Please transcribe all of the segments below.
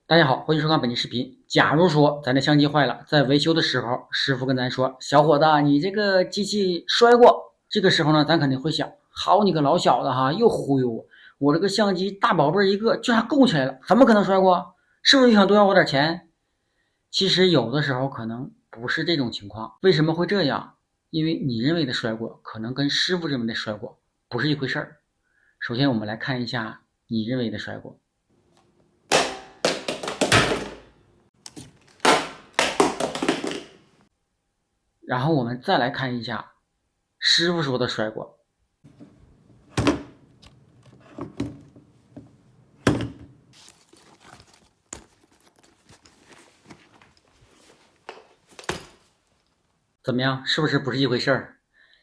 大家好，欢迎收看本期视频。假如说咱的相机坏了，在维修的时候，师傅跟咱说：“小伙子，你这个机器摔过。”这个时候呢，咱肯定会想：好你个老小子哈，又忽悠我！我这个相机大宝贝一个，居然供起来了，怎么可能摔过？是不是又想多要我点钱？其实有的时候可能不是这种情况。为什么会这样？因为你认为的摔过，可能跟师傅认为的摔过不是一回事儿。首先，我们来看一下你认为的摔过。然后我们再来看一下师傅说的摔过。怎么样？是不是一回事儿？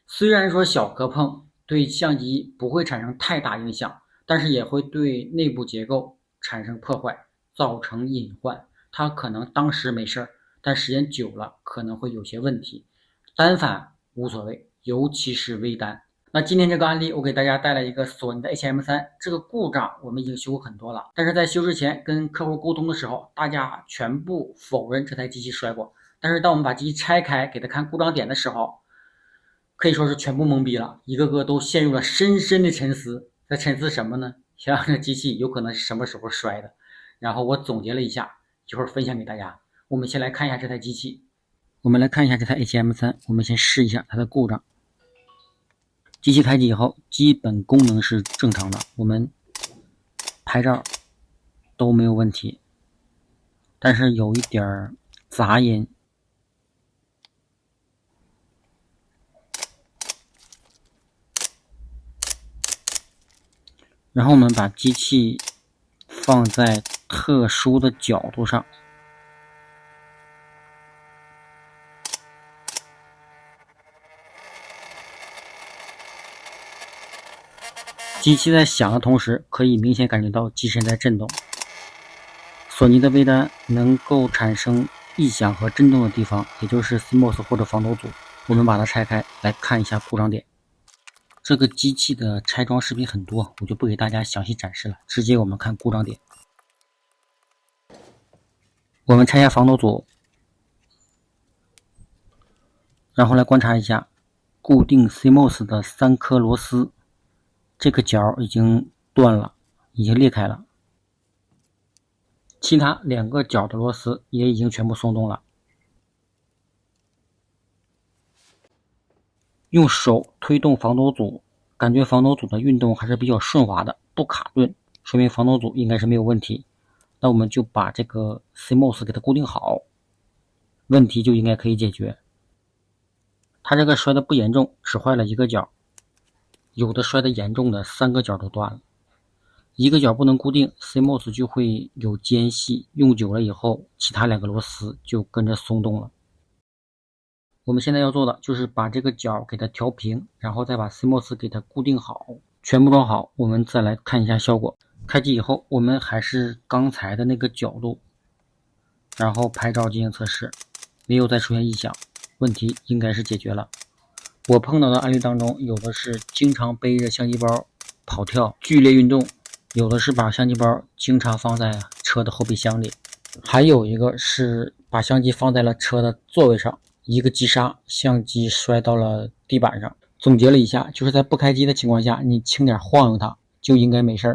虽然说小磕碰对相机不会产生太大影响，但是也会对内部结构产生破坏，造成隐患。它可能当时没事儿，但时间久了可能会有些问题。单反无所谓，尤其是微单。那今天这个案例，我给大家带来一个索尼的A7M3，这个故障我们已经修过很多了，但是在修之前跟客户沟通的时候，大家全部否认这台机器摔过。但是当我们把机器拆开给他看故障点的时候，可以说是全部懵逼了，一个个都陷入了深深的沉思。在沉思什么呢？想这机器有可能是什么时候摔的。然后我总结了一下，一会儿分享给大家。我们先来看一下这台机器。我们来看一下这台 A7M3，我们先试一下它的故障。机器开机以后，基本功能是正常的，我们拍照都没有问题，但是有一点杂音。然后我们把机器放在特殊的角度上，机器在响的同时，可以明显感觉到机身在震动。索尼的微单能够产生异响和震动的地方，也就是 CMOS 或者防抖组。我们把它拆开来看一下故障点。这个机器的拆装视频很多，我就不给大家详细展示了，直接我们看故障点。我们拆下防抖组，然后来观察一下固定 CMOS 的3颗螺丝，这个角已经断了，已经裂开了。其他2个角的螺丝也已经全部松动了。用手推动防抖组，感觉防抖组的运动还是比较顺滑的，不卡顿，说明防抖组应该是没有问题。那我们就把这个 CMOS 给它固定好，问题就应该可以解决。它这个摔的不严重，只坏了1个角，有的摔的严重的3个角都断了。1个角不能固定， CMOS 就会有间隙，用久了以后，其他2个螺丝就跟着松动了。我们现在要做的就是把这个角给它调平，然后再把 CMOS 给它固定好，全部装好，我们再来看一下效果。开机以后，我们还是刚才的那个角度，然后拍照进行测试，没有再出现异响，问题应该是解决了。我碰到的案例当中，有的是经常背着相机包跑跳，剧烈运动，有的是把相机包经常放在车的后备箱里，还有一个是把相机放在了车的座位上，一个急刹，相机摔到了地板上。总结了一下，就是在不开机的情况下，你轻点晃悠它就应该没事儿。